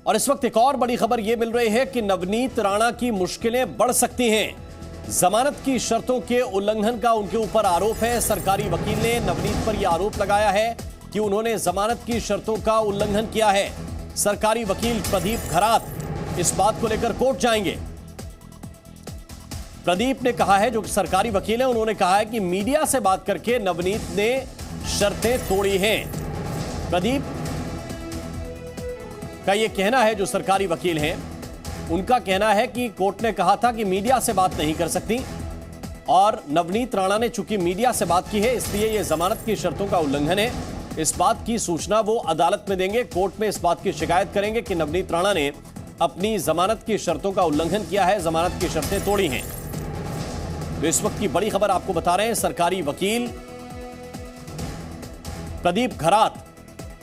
और इस वक्त एक और बड़ी खबर यह मिल रही है कि नवनीत राणा की मुश्किलें बढ़ सकती हैं। जमानत की शर्तों के उल्लंघन का उनके ऊपर आरोप है। सरकारी वकील ने नवनीत पर यह आरोप लगाया है कि उन्होंने जमानत की शर्तों का उल्लंघन किया है। सरकारी वकील प्रदीप घरात इस बात को लेकर कोर्ट जाएंगे। प्रदीप ने कहा है, जो सरकारी वकील है, उन्होंने कहा है कि मीडिया से बात करके नवनीत ने शर्तें तोड़ी हैं। प्रदीप का यह कहना है, जो सरकारी वकील हैं उनका कहना है कि कोर्ट ने कहा था कि मीडिया से बात नहीं कर सकती और नवनीत राणा ने चूंकि मीडिया से बात की है इसलिए यह जमानत की शर्तों का उल्लंघन है। इस बात की सूचना वो अदालत में देंगे, कोर्ट में इस बात की शिकायत करेंगे कि नवनीत राणा ने अपनी जमानत की शर्तों का उल्लंघन किया है, जमानत की शर्तें तोड़ी हैं। तो इस वक्त की बड़ी खबर आपको बता रहे हैं, सरकारी वकील प्रदीप घरात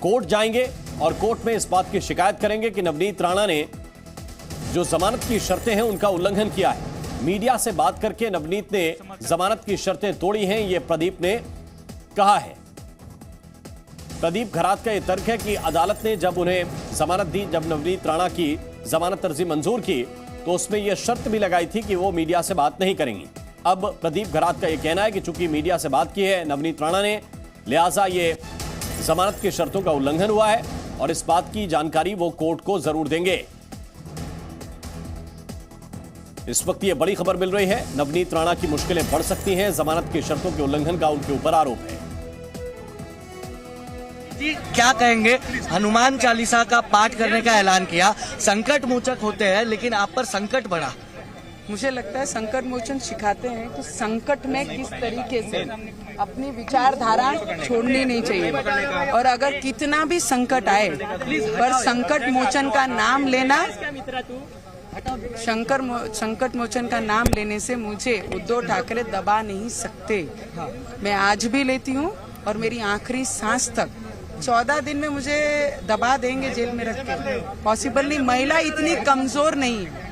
कोर्ट जाएंगे और कोर्ट में इस बात की शिकायत करेंगे कि नवनीत राणा ने जो जमानत की शर्तें हैं उनका उल्लंघन किया है। मीडिया से बात करके नवनीत ने जमानत की शर्तें तोड़ी हैं, यह प्रदीप ने कहा है। प्रदीप घरात का यह तर्क है कि अदालत ने जब उन्हें जमानत दी, जब नवनीत राणा की जमानत अर्जी मंजूर की तो उसमें यह शर्त भी लगाई थी कि वो मीडिया से बात नहीं करेंगी। अब प्रदीप घरात का यह कहना है कि चूंकि मीडिया से बात की है नवनीत राणा ने, लिहाजा ये जमानत की शर्तों का उल्लंघन हुआ है और इस बात की जानकारी वो कोर्ट को जरूर देंगे। इस वक्त ये बड़ी खबर मिल रही है, नवनीत राणा की मुश्किलें बढ़ सकती हैं, जमानत की शर्तों के उल्लंघन का उनके ऊपर आरोप है। जी क्या कहेंगे, हनुमान चालीसा का पाठ करने का ऐलान किया, संकट मोचक होते हैं लेकिन आप पर संकट बढ़ा। मुझे लगता है संकट मोचन सिखाते हैं कि संकट में किस तरीके से अपनी विचारधारा छोड़नी नहीं चाहिए और अगर कितना भी संकट आए पर संकट मोचन का नाम लेना, संकट मोचन का नाम लेने से मुझे उद्धव ठाकरे दबा नहीं सकते। मैं आज भी लेती हूँ और मेरी आखिरी सांस तक 14 दिन में मुझे दबा देंगे जेल में रख के, पॉसिबल नहीं। महिला इतनी कमजोर नहीं है,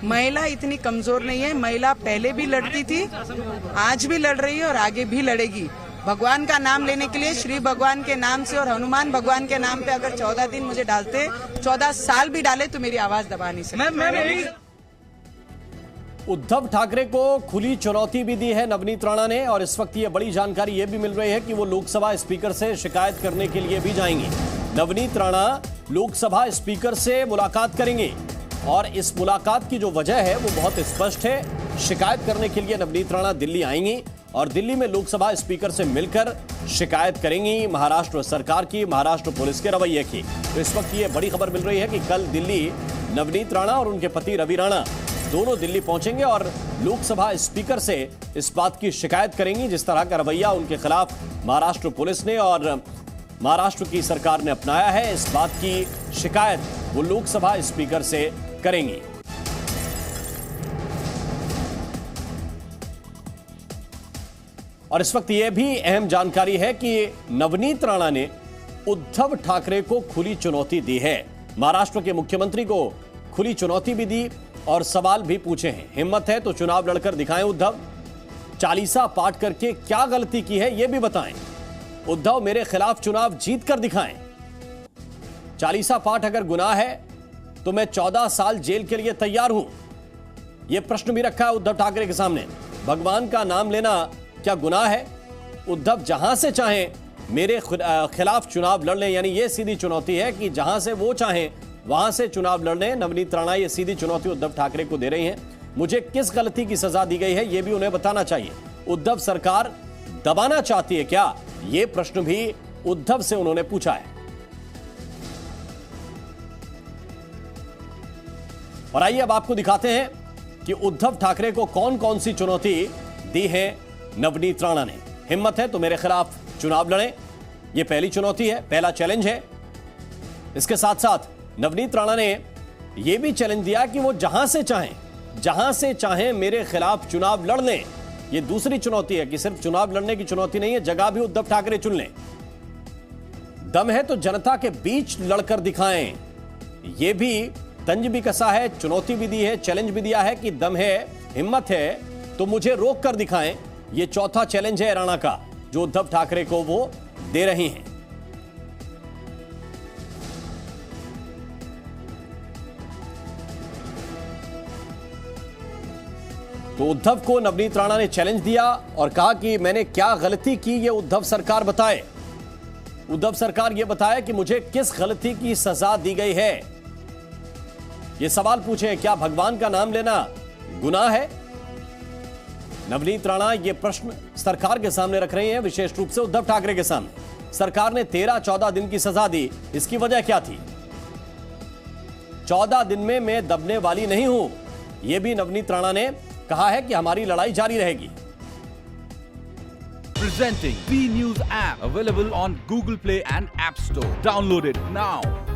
महिला इतनी कमजोर नहीं है। महिला पहले भी लड़ती थी, आज भी लड़ रही है और आगे भी लड़ेगी। भगवान का नाम लेने के लिए, श्री भगवान के नाम से और हनुमान भगवान के नाम पे अगर 14 दिन मुझे डालते, 14 साल भी डाले तो मेरी आवाज दबा नहीं सकती। उद्धव ठाकरे को खुली चुनौती भी दी है नवनीत राणा ने और इस वक्त ये बड़ी जानकारी ये भी मिल रही है कि वो लोकसभा स्पीकर से शिकायत करने के लिए भी जाएंगे। नवनीत राणा लोकसभा स्पीकर से मुलाकात करेंगे और इस मुलाकात की जो वजह है वो बहुत स्पष्ट है। शिकायत करने के लिए नवनीत राणा दिल्ली आएंगी और दिल्ली में लोकसभा स्पीकर से मिलकर शिकायत करेंगी महाराष्ट्र सरकार की, महाराष्ट्र पुलिस के रवैये की। तो इस वक्त ये बड़ी खबर मिल रही है कि कल दिल्ली नवनीत राणा और उनके पति रवि राणा दोनों दिल्ली पहुंचेंगे और लोकसभा स्पीकर से इस बात की शिकायत करेंगी जिस तरह का रवैया उनके खिलाफ महाराष्ट्र पुलिस ने और महाराष्ट्र की सरकार ने अपनाया है। इस बात की शिकायत वो लोकसभा स्पीकर से करेंगी। और इस वक्त यह भी अहम जानकारी है कि नवनीत राणा ने उद्धव ठाकरे को खुली चुनौती दी है। महाराष्ट्र के मुख्यमंत्री को खुली चुनौती भी दी और सवाल भी पूछे हैं। हिम्मत है तो चुनाव लड़कर दिखाएं उद्धव, चालीसा पाठ करके क्या गलती की है यह भी बताएं। उद्धव मेरे खिलाफ चुनाव जीत कर दिखाएं। चालीसा पाठ अगर गुनाह है तो मैं 14 साल जेल के लिए तैयार हूं। यह प्रश्न भी रखा है उद्धव ठाकरे के सामने। भगवान का नाम लेना क्या गुनाह है? उद्धव जहां से चाहें मेरे खिलाफ चुनाव लड़ लें, यानी यह सीधी चुनौती है कि जहां से वो चाहें वहां से चुनाव लड़ने। नवनीत राणा ये सीधी चुनौती उद्धव ठाकरे को दे रही हैं। मुझे किस गलती की सजा दी गई है यह भी उन्हें बताना चाहिए। उद्धव सरकार दबाना चाहती है क्या? यह प्रश्न भी उद्धव से उन्होंने पूछा है। और आइए अब आपको दिखाते हैं कि उद्धव ठाकरे को कौन कौन सी चुनौती दी है नवनीत राणा ने। हिम्मत है तो मेरे खिलाफ चुनाव लड़ें, यह पहली चुनौती है, पहला चैलेंज है। इसके साथ साथ नवनीत राणा ने यह भी चैलेंज दिया कि वो जहां से चाहें मेरे खिलाफ चुनाव लड़ लें। यह दूसरी चुनौती है कि सिर्फ चुनाव लड़ने की चुनौती नहीं है, जगह भी उद्धव ठाकरे चुन लें। दम है तो जनता के बीच लड़कर दिखाएं। यह भी तंज भी कसा है, चुनौती भी दी है, चैलेंज भी दिया है कि दम है, हिम्मत है तो मुझे रोक कर दिखाएं। यह चौथा चैलेंज है राणा का जो उद्धव ठाकरे को वो दे रही हैं। तो उद्धव को नवनीत राणा ने चैलेंज दिया और कहा कि मैंने क्या गलती की ये उद्धव सरकार बताए। उद्धव सरकार ये बताए कि मुझे किस गलती की सजा दी गई है। ये सवाल पूछे, क्या भगवान का नाम लेना गुनाह है? नवनीत राणा ये प्रश्न सरकार के सामने रख रहे हैं, विशेष रूप से उद्धव ठाकरे के सामने। सरकार ने 13-14 दिन की सजा दी, इसकी वजह क्या थी? 14 दिन में मैं दबने वाली नहीं हूं, यह भी नवनीत राणा ने कहा है कि हमारी लड़ाई जारी रहेगी। Presenting B News app available on Google Play and App Store. Download it now.